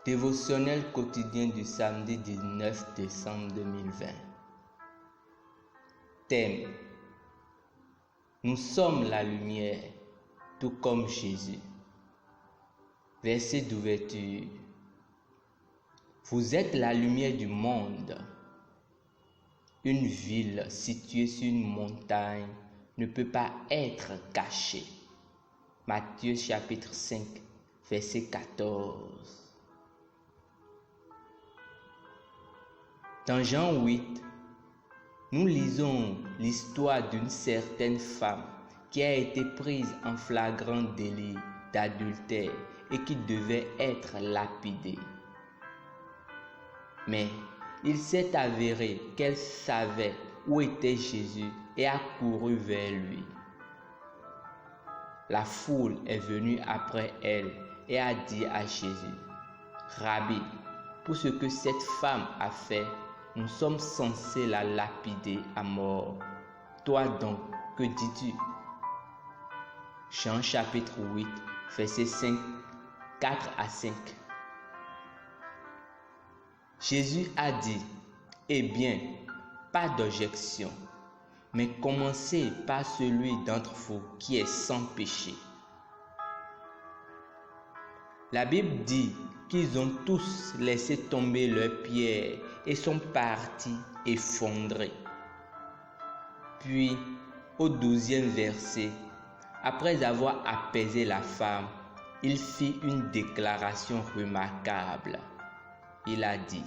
Dévotionnel quotidien du samedi 19 décembre 2020. Thème: Nous sommes la lumière, tout comme Jésus. Verset d'ouverture: Vous êtes la lumière du monde. Une ville située sur une montagne ne peut pas être cachée. Matthieu chapitre 5, verset 14. Dans Jean 8, nous lisons l'histoire d'une certaine femme qui a été prise en flagrant délit d'adultère et qui devait être lapidée. Mais il s'est avéré qu'elle savait où était Jésus et a couru vers lui. La foule est venue après elle et a dit à Jésus: Rabbi, pour ce que cette femme a fait, nous sommes censés la lapider à mort. Toi donc, que dis-tu? Jean chapitre 8, versets 4 à 5. Jésus a dit: Eh bien, pas d'objection, mais commencez par celui d'entre vous qui est sans péché. La Bible dit qu'ils ont tous laissé tomber leurs pierres et sont partis effondrés. Puis, au 12e verset, après avoir apaisé la femme, il fit une déclaration remarquable. Il a dit: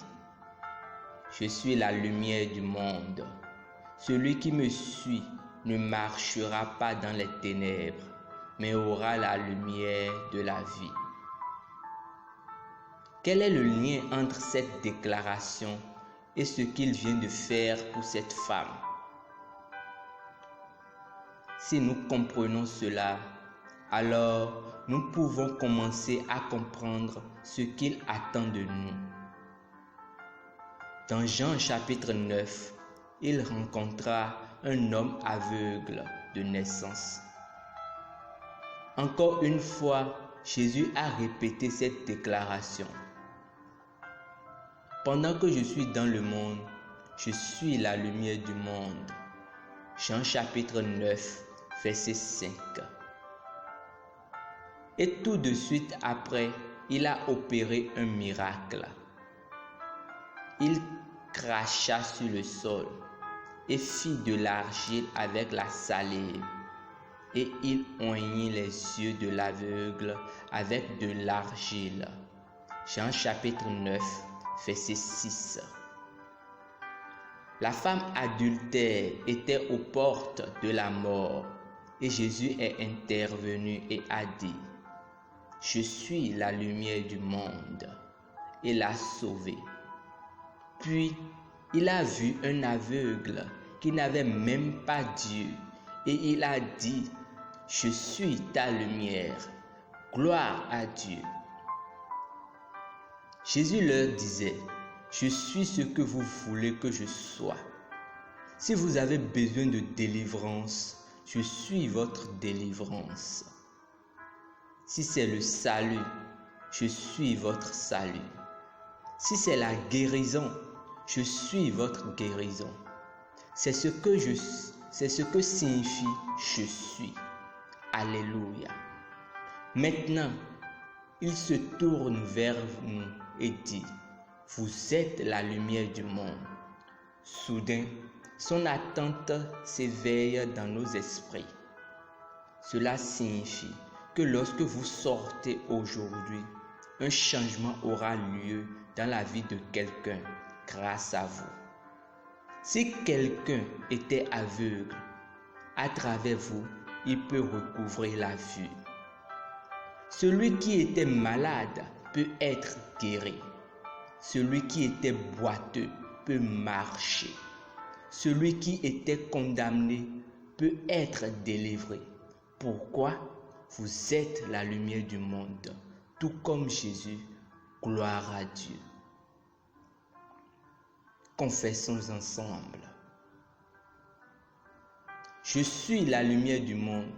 Je suis la lumière du monde. Celui qui me suit ne marchera pas dans les ténèbres, mais aura la lumière de la vie. Quel est le lien entre cette déclaration et ce qu'il vient de faire pour cette femme? Si nous comprenons cela, alors nous pouvons commencer à comprendre ce qu'il attend de nous. Dans Jean chapitre 9, il rencontra un homme aveugle de naissance. Encore une fois, Jésus a répété cette déclaration. Pendant que je suis dans le monde, je suis la lumière du monde. Jean chapitre 9, verset 5. Et tout de suite après, il a opéré un miracle. Il cracha sur le sol et fit de l'argile avec la salive. Et il oignit les yeux de l'aveugle avec de l'argile. Jean chapitre 9, verset 6. La femme adultère était aux portes de la mort et Jésus est intervenu et a dit: Je suis la lumière du monde, et l'a sauvée. Puis il a vu un aveugle qui n'avait même pas Dieu et il a dit: Je suis ta lumière, gloire à Dieu. Jésus leur disait: Je suis ce que vous voulez que je sois. Si vous avez besoin de délivrance, je suis votre délivrance. Si c'est le salut, je suis votre salut. Si c'est la guérison, je suis votre guérison. C'est ce que signifie je suis. Alléluia. Maintenant, il se tourne vers nous et dit: Vous êtes la lumière du monde. Soudain, son attente s'éveille dans nos esprits. Cela signifie que lorsque vous sortez aujourd'hui, un changement aura lieu dans la vie de quelqu'un grâce à vous. Si quelqu'un était aveugle, à travers vous, il peut recouvrer la vue. Celui qui était malade peut être guéri. Celui qui était boiteux peut marcher. Celui qui était condamné peut être délivré. Pourquoi? Vous êtes la lumière du monde, tout comme Jésus. Gloire à Dieu. Confessons ensemble. Je suis la lumière du monde.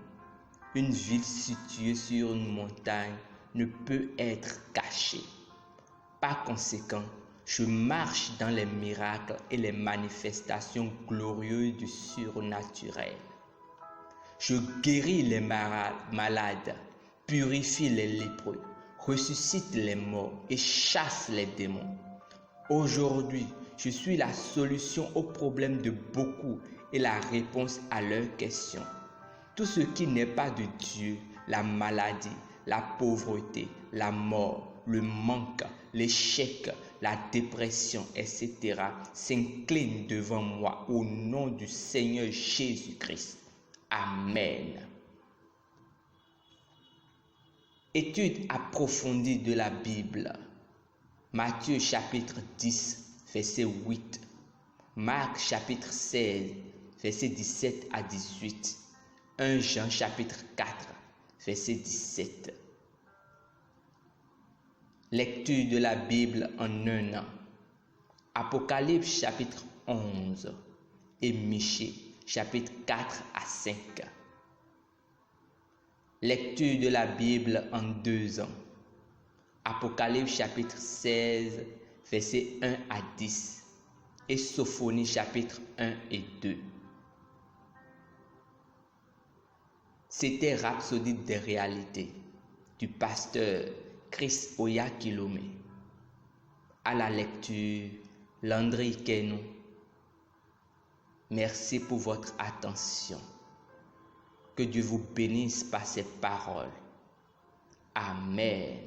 Une ville située sur une montagne ne peut être cachée. Par conséquent, je marche dans les miracles et les manifestations glorieuses du surnaturel. Je guéris les malades, purifie les lépreux, ressuscite les morts et chasse les démons. Aujourd'hui, je suis la solution aux problèmes de beaucoup et la réponse à leurs questions. Tout ce qui n'est pas de Dieu, la maladie, la pauvreté, la mort, le manque, l'échec, la dépression, etc., s'incline devant moi au nom du Seigneur Jésus-Christ. Amen. Étude approfondie de la Bible. Matthieu chapitre 10, verset 8. Marc chapitre 16, verset 17 à 18. 1 Jean chapitre 4, verset 17. Lecture de la Bible en un an. Apocalypse chapitre 11 et Michée chapitre 4 à 5. Lecture de la Bible en 2 ans. Apocalypse chapitre 16, versets 1 à 10 et Sophonie chapitre 1 et 2. C'était Rhapsodie des réalités du pasteur Chris Oyakilome. À la lecture, Landry Kenou. Merci pour votre attention. Que Dieu vous bénisse par ses paroles. Amen.